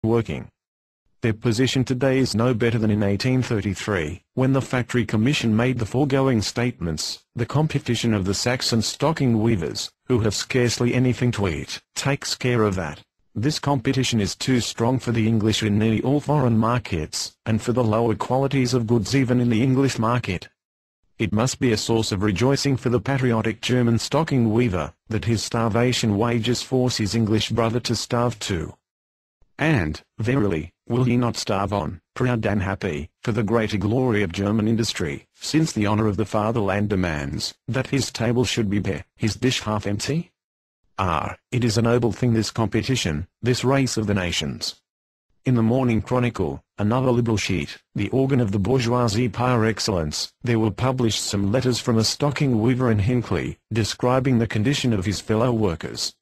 working. Their position today is no better than in 1833, when the Factory Commission made the foregoing statements. The competition of the Saxon stocking weavers, who have scarcely anything to eat, takes care of that. This competition is too strong for the English in nearly all foreign markets, and for the lower qualities of goods even in the English market. It must be a source of rejoicing for the patriotic German stocking weaver, that his starvation wages force his English brother to starve too. And, verily, will he not starve on, proud and happy, for the greater glory of German industry, since the honor of the fatherland demands, that his table should be bare, his dish half empty? Ah, it is a noble thing, this competition, this race of the nations. In the Morning Chronicle, another liberal sheet, the organ of the bourgeoisie par excellence, there were published some letters from a stocking weaver in Hinckley, describing the condition of his fellow workers.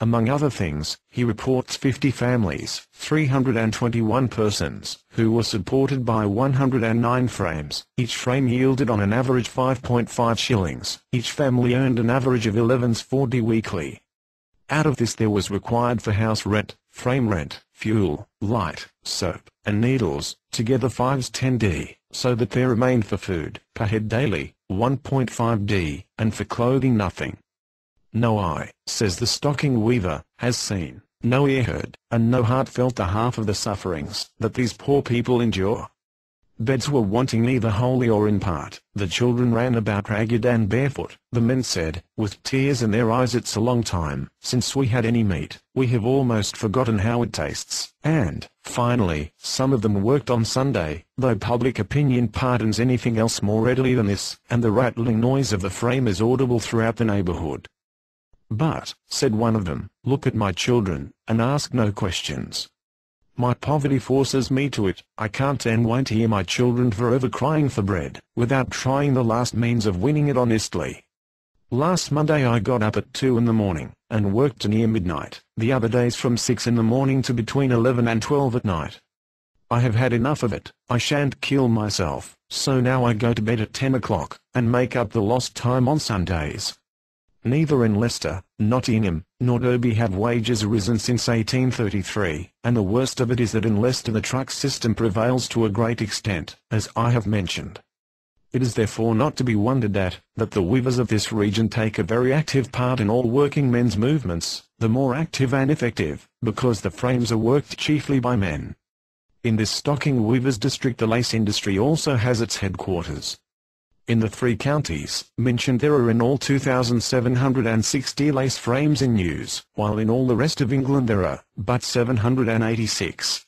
Among other things, he reports 50 families, 321 persons, who were supported by 109 frames. Each frame yielded on an average 5.5 shillings. Each family earned an average of 11s40 weekly. Out of this there was required for house rent, frame rent, fuel, light, soap, and needles, together 5s10d, so that there remained for food, per head daily, 1.5d, and for clothing nothing. No eye, says the stocking weaver, has seen, no ear heard, and no heart felt the half of the sufferings that these poor people endure. Beds were wanting neither wholly or in part, the children ran about ragged and barefoot, the men said, with tears in their eyes, it's a long time since we had any meat, we have almost forgotten how it tastes, and, finally, some of them worked on Sunday, though public opinion pardons anything else more readily than this, and the rattling noise of the frame is audible throughout the neighborhood. But, said one of them, look at my children, and ask no questions. My poverty forces me to it. I can't and won't hear my children forever crying for bread, without trying the last means of winning it honestly. Last Monday I got up at 2 in the morning, and worked to near midnight, the other days from 6 in the morning to between 11 and 12 at night. I have had enough of it, I shan't kill myself, so now I go to bed at 10 o'clock, and make up the lost time on Sundays. Neither in Leicester, Nottingham, nor Derby have wages risen since 1833, and the worst of it is that in Leicester the truck system prevails to a great extent, as I have mentioned. It is therefore not to be wondered at, that the weavers of this region take a very active part in all working men's movements, the more active and effective, because the frames are worked chiefly by men. In this stocking weavers' district the lace industry also has its headquarters. In the 3 counties mentioned there are in all 2,760 lace frames in use, while in all the rest of England there are but 786.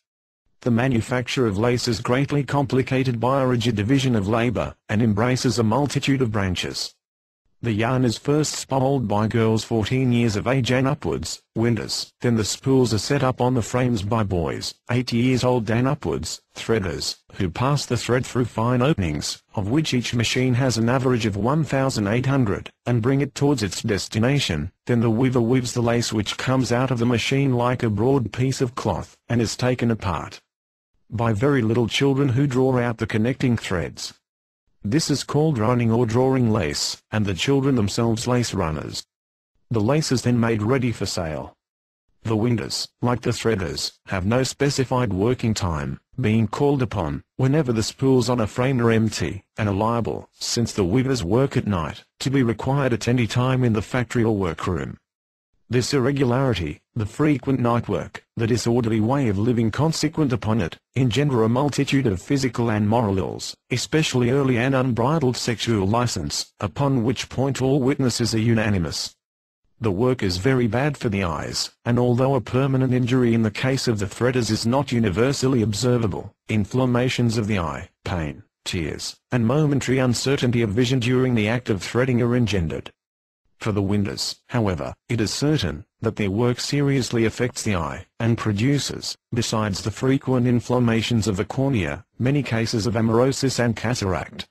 The manufacture of lace is greatly complicated by a rigid division of labor, and embraces a multitude of branches. The yarn is first spooled by girls 14 years of age and upwards, winders. Then the spools are set up on the frames by boys, 8 years old and upwards, threaders, who pass the thread through fine openings, of which each machine has an average of 1,800, and bring it towards its destination. Then the weaver weaves the lace which comes out of the machine like a broad piece of cloth, and is taken apart by very little children who draw out the connecting threads. This is called running or drawing lace, and the children themselves lace runners. The lace is then made ready for sale. The winders, like the threaders, have no specified working time, being called upon, whenever the spools on a frame are empty, and are liable, since the weavers work at night, to be required at any time in the factory or workroom. This irregularity, the frequent night work, the disorderly way of living consequent upon it, engender a multitude of physical and moral ills, especially early and unbridled sexual license, upon which point all witnesses are unanimous. The work is very bad for the eyes, and although a permanent injury in the case of the threaders is not universally observable, inflammations of the eye, pain, tears, and momentary uncertainty of vision during the act of threading are engendered. For the winders, however, it is certain that their work seriously affects the eye, and produces, besides the frequent inflammations of the cornea, many cases of amaurosis and cataract.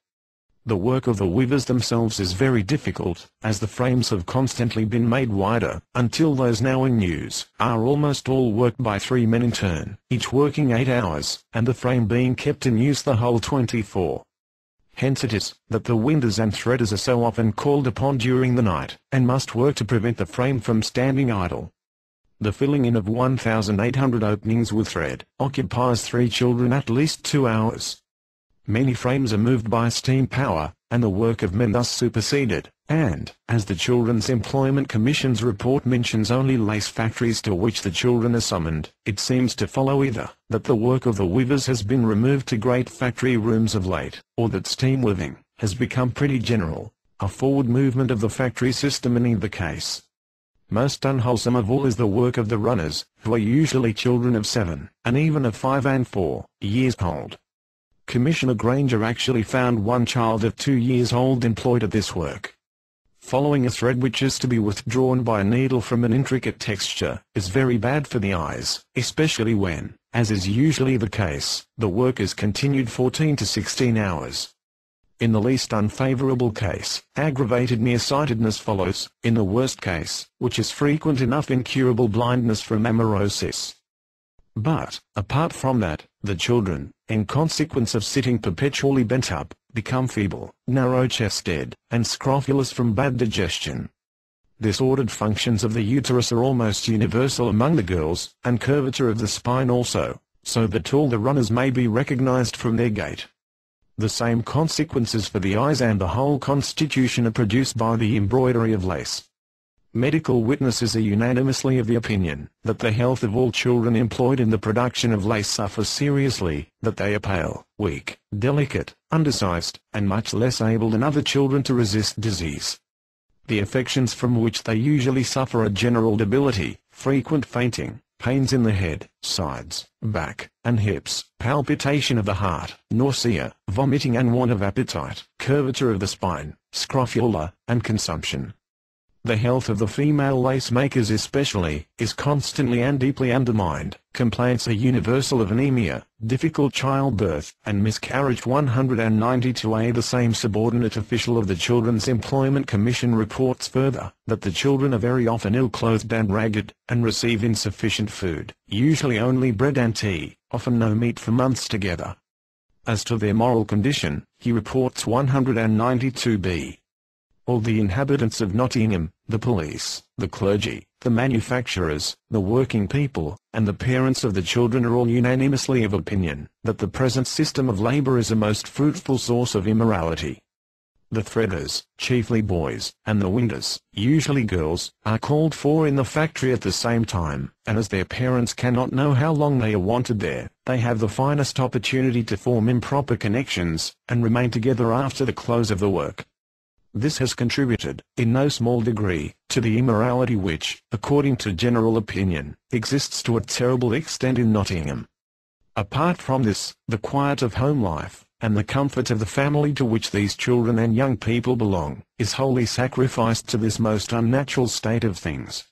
The work of the weavers themselves is very difficult, as the frames have constantly been made wider, until those now in use are almost all worked by 3 men in turn, each working 8 hours, and the frame being kept in use the whole 24. Hence it is, that the winders and threaders are so often called upon during the night, and must work to prevent the frame from standing idle. The filling in of 1,800 openings with thread occupies 3 children at least 2 hours. Many frames are moved by steam power, and the work of men thus superseded, and, as the Children's Employment Commission's report mentions only lace factories to which the children are summoned, it seems to follow either that the work of the weavers has been removed to great factory rooms of late, or that steam weaving has become pretty general, a forward movement of the factory system in either case. Most unwholesome of all is the work of the runners, who are usually children of 7, and even of 5 and 4 years old. Commissioner Granger actually found one child of 2 years old employed at this work. Following a thread which is to be withdrawn by a needle from an intricate texture is very bad for the eyes, especially when, as is usually the case, the work is continued 14 to 16 hours. In the least unfavorable case, aggravated nearsightedness follows, in the worst case, which is frequent enough, incurable blindness from amaurosis. But, apart from that, the children, in consequence of sitting perpetually bent up, become feeble, narrow-chested, and scrofulous from bad digestion. Disordered functions of the uterus are almost universal among the girls, and curvature of the spine also, so that all the runners may be recognized from their gait. The same consequences for the eyes and the whole constitution are produced by the embroidery of lace. Medical witnesses are unanimously of the opinion that the health of all children employed in the production of lace suffers seriously, that they are pale, weak, delicate, undersized, and much less able than other children to resist disease. The affections from which they usually suffer are general debility, frequent fainting, pains in the head, sides, back, and hips, palpitation of the heart, nausea, vomiting and want of appetite, curvature of the spine, scrofula, and consumption. The health of the female lace makers especially, is constantly and deeply undermined. Complaints are universal of anemia, difficult childbirth, and miscarriage. 192A. The same subordinate official of the Children's Employment Commission reports further, that the children are very often ill-clothed and ragged, and receive insufficient food, usually only bread and tea, often no meat for months together. As to their moral condition, he reports 192B. All the inhabitants of Nottingham, the police, the clergy, the manufacturers, the working people, and the parents of the children are all unanimously of opinion that the present system of labour is a most fruitful source of immorality. The threaders, chiefly boys, and the winders, usually girls, are called for in the factory at the same time, and as their parents cannot know how long they are wanted there, they have the finest opportunity to form improper connections, and remain together after the close of the work. This has contributed, in no small degree, to the immorality which, according to general opinion, exists to a terrible extent in Nottingham. Apart from this, the quiet of home life, and the comfort of the family to which these children and young people belong, is wholly sacrificed to this most unnatural state of things.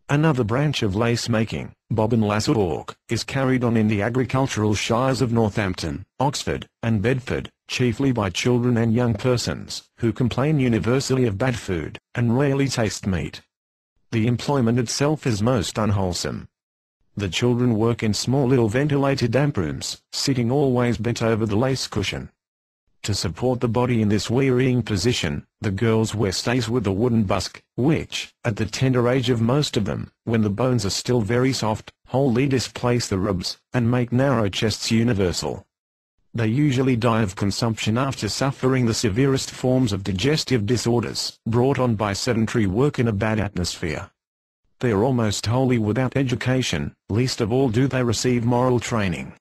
Another branch of lace-making, bobbin lace work, is carried on in the agricultural shires of Northampton, Oxford, and Bedford, chiefly by children and young persons, who complain universally of bad food, and rarely taste meat. The employment itself is most unwholesome. The children work in small ill-ventilated damp rooms, sitting always bent over the lace cushion. To support the body in this wearying position, the girls wear stays with a wooden busk, which, at the tender age of most of them, when the bones are still very soft, wholly displace the ribs, and make narrow chests universal. They usually die of consumption after suffering the severest forms of digestive disorders, brought on by sedentary work in a bad atmosphere. They are almost wholly without education, least of all do they receive moral training.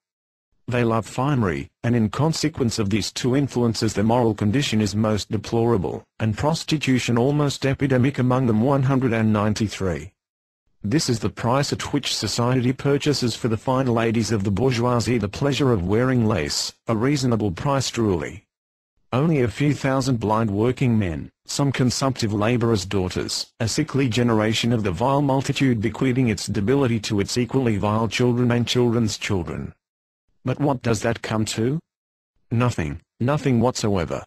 They love finery, and in consequence of these two influences their moral condition is most deplorable, and prostitution almost epidemic among them. 193. This is the price at which society purchases for the fine ladies of the bourgeoisie the pleasure of wearing lace, a reasonable price truly. Only a few thousand blind working men, some consumptive labourers' daughters, a sickly generation of the vile multitude bequeathing its debility to its equally vile children and children's children. But what does that come to? Nothing, nothing whatsoever.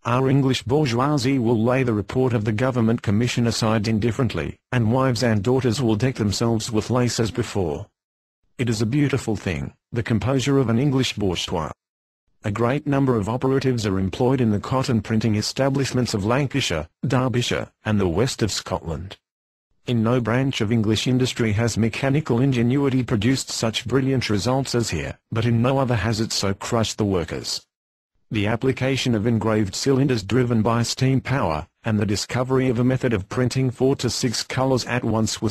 Our English bourgeoisie will lay the report of the Government Commission aside indifferently, and wives and daughters will deck themselves with lace as before. It is a beautiful thing, the composure of an English bourgeois. A great number of operatives are employed in the cotton printing establishments of Lancashire, Derbyshire, and the west of Scotland. In no branch of English industry has mechanical ingenuity produced such brilliant results as here, but in no other has it so crushed the workers. The application of engraved cylinders driven by steam power, and the discovery of a method of printing 4 to 6 colors at once was